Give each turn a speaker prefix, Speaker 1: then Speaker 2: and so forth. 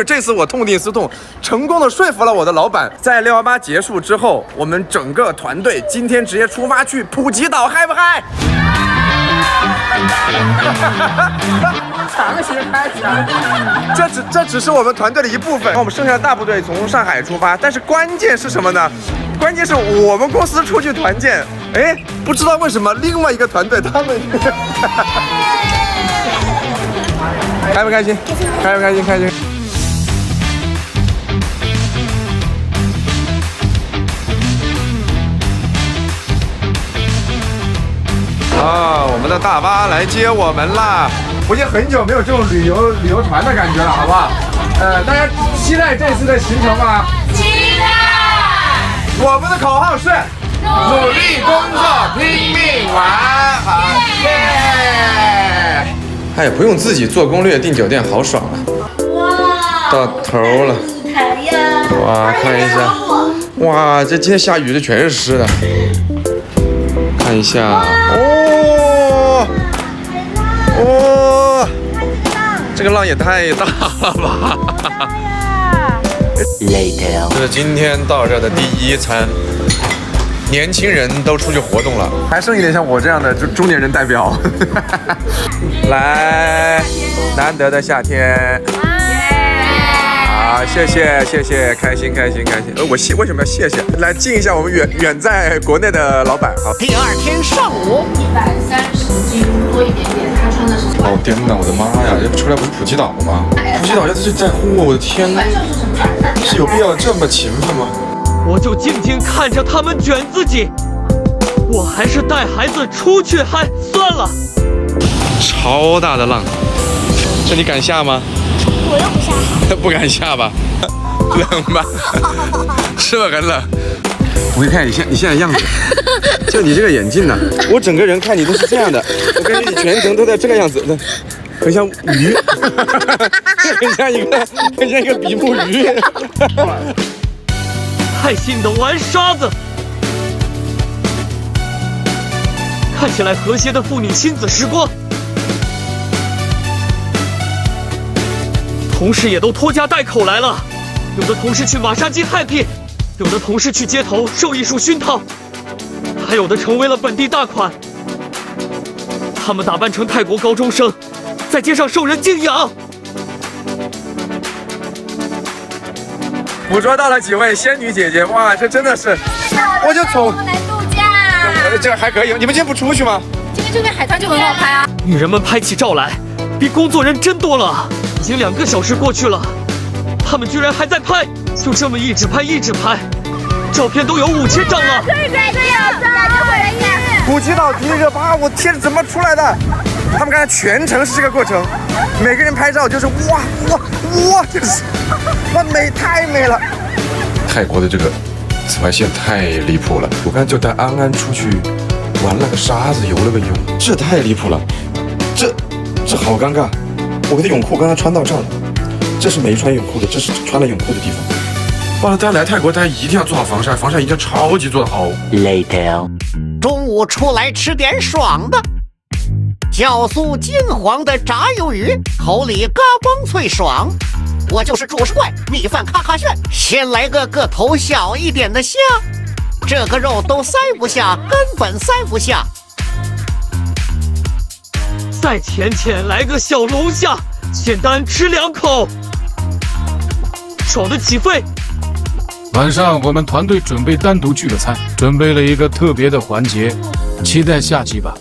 Speaker 1: 这次我痛定思痛，成功的说服了我的老板。在618结束之后，我们整个团队今天直接出发去普吉岛，嗨不嗨？强行开起来，这只是我们团队的一部分。我们剩下的大部队从上海出发，但是关键是什么呢？关键是我们公司出去团建，哎，不知道为什么另外一个团队他们开不开心？开不开心？开心。啊，我们的大巴来接我们啦！我已经很久没有这种旅游团的感觉了，好不好？大家期待这次的行程吗？期待！我们的口号是努力工作，拼命玩，好耶！哎呀，不用自己做攻略订酒店，好爽啊！哇，到头了！哇，看一下，哇，这今天下雨，这全是湿的。看一下，哦，这个浪也太大了吧 ！Later， 这是今天到这的第一餐。年轻人都出去活动了，还剩一点像我这样的中年人代表。来，难得的夏天。好，谢谢，开心。我为什么要谢谢？来敬一下我们远在国内的老板。好。
Speaker 2: 第二天上午，130斤多一点点，他穿的是。
Speaker 1: 哦天哪，我的妈呀！这出来不是普吉岛吗？普吉岛要是在乎我的天，是有必要这么勤奋吗？
Speaker 3: 我就静静看着他们卷自己，我还是带孩子出去嗨算了。
Speaker 1: 超大的浪，这你敢下吗？
Speaker 4: 我又不下海，
Speaker 1: 不敢下吧？冷吧？是不是很冷？我给你看你现在样子，就你这个眼镜呢，我整个人看你都是这样的，我感觉你全程都在这个样子，很像鱼，很像一个比目鱼。
Speaker 3: 开心的玩沙子，看起来和谐的父女亲子时光。同事也都拖家带口来了，有的同事去马杀鸡 happy， 有的同事去街头受艺术熏陶，还有的成为了本地大款。他们打扮成泰国高中生，在街上受人敬仰。
Speaker 1: 捕捉到了几位仙女姐姐，哇，这真的是，我就从
Speaker 4: 来度假，
Speaker 1: 这还可以。你们今天不出去吗？
Speaker 4: 今天这边海滩就很好拍啊。
Speaker 3: 女人们拍起照来，比工作人真多了。已经2个小时过去了，他们居然还在拍，就这么一直拍，照片都有5000张了。
Speaker 4: 对，感觉回来耶！
Speaker 1: 普吉岛第一热巴，我天，怎么出来的？他们刚才全程是这个过程，每个人拍照就是哇，就是哇太美了。泰国的这个紫外线太离谱了，我刚才就带安安出去玩了个沙子，游了个泳，这太离谱了，这好尴尬。我的泳裤刚才穿到这儿了，这是没穿泳裤的，这是穿了泳裤的地方。哇，大家来泰国，大家一定要做好防晒，防晒一定要超级做得好。
Speaker 2: Later， 中午出来吃点爽的，酵素金黄的炸鱿鱼，口里嘎嘣脆爽。我就是主食怪，米饭咔咔炫。先来个个头小一点的虾，这个肉都塞不下，根本塞不下。
Speaker 3: 再浅来个小龙虾，简单吃2口，爽得起肺。
Speaker 5: 晚上我们团队准备单独聚个餐，准备了一个特别的环节，期待下集吧。